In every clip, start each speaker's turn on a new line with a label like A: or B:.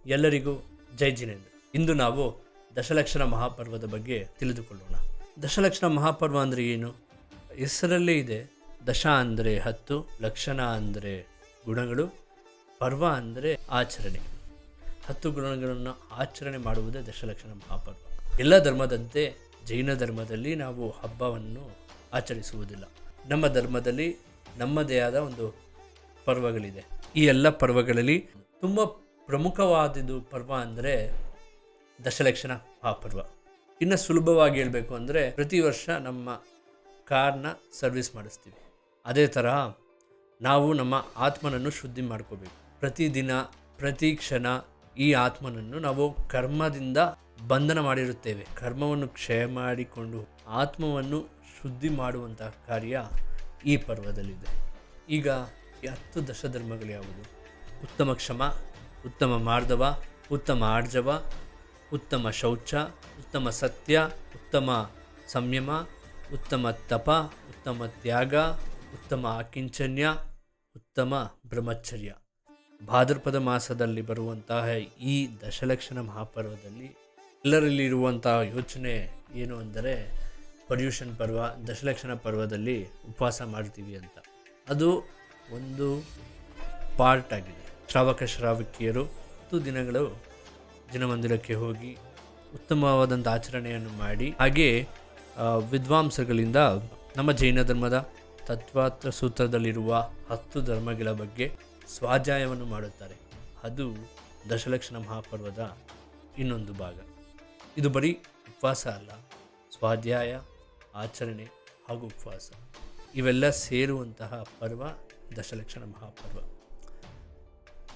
A: ಎಲ್ಲರಿಗೂ ಜೈ ಜಿನೇಂದ್ರ. ಇಂದು ನಾವು ದಶಲಕ್ಷಣ ಮಹಾಪರ್ವದ ಬಗ್ಗೆ ತಿಳಿದುಕೊಳ್ಳೋಣ. ದಶಲಕ್ಷಣ ಮಹಾಪರ್ವ ಅಂದರೆ ಏನು? ಹೆಸರಲ್ಲೇ ಇದೆ. ದಶ ಅಂದರೆ 10, ಲಕ್ಷಣ ಅಂದರೆ ಗುಣಗಳು, ಪರ್ವ ಅಂದರೆ ಆಚರಣೆ. 10 ಗುಣಗಳನ್ನು ಆಚರಣೆ ಮಾಡುವುದೇ ದಶಲಕ್ಷಣ ಮಹಾಪರ್ವ. ಎಲ್ಲ ಧರ್ಮದಂತೆ ಜೈನ ಧರ್ಮದಲ್ಲಿ ನಾವು ಹಬ್ಬವನ್ನು ಆಚರಿಸುವುದಿಲ್ಲ. ನಮ್ಮ ಧರ್ಮದಲ್ಲಿ ನಮ್ಮದೇ ಆದ ಒಂದು ಪರ್ವಗಳಿದೆ. ಈ ಎಲ್ಲ ಪರ್ವಗಳಲ್ಲಿ ತುಂಬ ಪ್ರಮುಖವಾದದ್ದು ಪರ್ವ ಅಂದರೆ ದಶಲಕ್ಷಣ ಮಹಾಪರ್ವ. ಇನ್ನು ಸುಲಭವಾಗಿ ಹೇಳಬೇಕು ಅಂದರೆ ಪ್ರತಿ ವರ್ಷ ನಮ್ಮ ಕಾರ್ನ ಸರ್ವಿಸ್ ಮಾಡಿಸ್ತೀವಿ. ಅದೇ ತರಹ ನಾವು ನಮ್ಮ ಆತ್ಮನನ್ನು ಶುದ್ಧಿ ಮಾಡ್ಕೋಬೇಕು. ಪ್ರತಿದಿನ ಪ್ರತಿ ಕ್ಷಣ ಈ ಆತ್ಮನನ್ನು ನಾವು ಕರ್ಮದಿಂದ ಬಂಧನ ಮಾಡಿರುತ್ತೇವೆ. ಕರ್ಮವನ್ನು ಕ್ಷಯ ಮಾಡಿಕೊಂಡು ಆತ್ಮವನ್ನು ಶುದ್ಧಿ ಮಾಡುವಂತಹ ಕಾರ್ಯ ಈ ಪರ್ವದಲ್ಲಿದೆ. ಈಗ ಈ 10 ದಶಧರ್ಮಗಳು ಯಾವುದು? ಉತ್ತಮ ಕ್ಷಮ, ಉತ್ತಮ ಮಾರ್ಧವ, ಉತ್ತಮ ಆರ್ಜವ, ಉತ್ತಮ ಶೌಚ, ಉತ್ತಮ ಸತ್ಯ, ಉತ್ತಮ ಸಂಯಮ, ಉತ್ತಮ ತಪ, ಉತ್ತಮ ತ್ಯಾಗ, ಉತ್ತಮ ಅಕಿಂಚನ್ಯ, ಉತ್ತಮ ಬ್ರಹ್ಮಚರ್ಯ. ಭಾದ್ರಪದ ಮಾಸದಲ್ಲಿ ಬರುವಂತಹ ಈ ದಶಲಕ್ಷಣ ಮಹಾಪರ್ವದಲ್ಲಿ ಎಲ್ಲರಲ್ಲಿರುವಂತಹ ಯೋಚನೆ ಏನು ಅಂದರೆ ಪರ್ಯುಷನ್ ಪರ್ವ, ದಶಲಕ್ಷಣ ಪರ್ವದಲ್ಲಿ ಉಪವಾಸ ಮಾಡ್ತೀವಿ ಅಂತ. ಅದು ಒಂದು ಪಾರ್ಟ್ ಆಗಿದೆ. ಶ್ರಾವಕಿಯರು 10 ದಿನಗಳು ಜನಮಂದಿರಕ್ಕೆ ಹೋಗಿ ಉತ್ತಮವಾದಂಥ ಆಚರಣೆಯನ್ನು ಮಾಡಿ, ಹಾಗೆ ವಿದ್ವಾಂಸಗಳಿಂದ ನಮ್ಮ ಜೈನ ಧರ್ಮದ ತತ್ವಾರ್ಥ ಸೂತ್ರದಲ್ಲಿರುವ 10 ಧರ್ಮಗಳ ಬಗ್ಗೆ ಸ್ವಾಧ್ಯಾಯವನ್ನು ಮಾಡುತ್ತಾರೆ. ಅದು ದಶಲಕ್ಷಣ ಮಹಾಪರ್ವದ ಇನ್ನೊಂದು ಭಾಗ. ಇದು ಬರೀ ಉಪವಾಸ ಅಲ್ಲ, ಸ್ವಾಧ್ಯಾಯ, ಆಚರಣೆ ಹಾಗೂ ಉಪವಾಸ ಇವೆಲ್ಲ ಸೇರುವಂತಹ ಪರ್ವ ದಶಲಕ್ಷಣ ಮಹಾಪರ್ವ.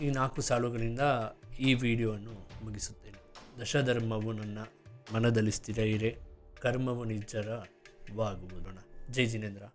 A: ಈ 4 ಸಾಲುಗಳಿಂದ ಈ ವಿಡಿಯೋವನ್ನು ಮುಗಿಸುತ್ತೇನೆ. ದಶಧರ್ಮವು ನನ್ನ ಮನದಲ್ಲಿ ಸ್ಥಿರ ಇರೆ, ಕರ್ಮವು ನಿಜ್ಜರವಾಗುವುದು. ಜೈ ಜಿನೇಂದ್ರ.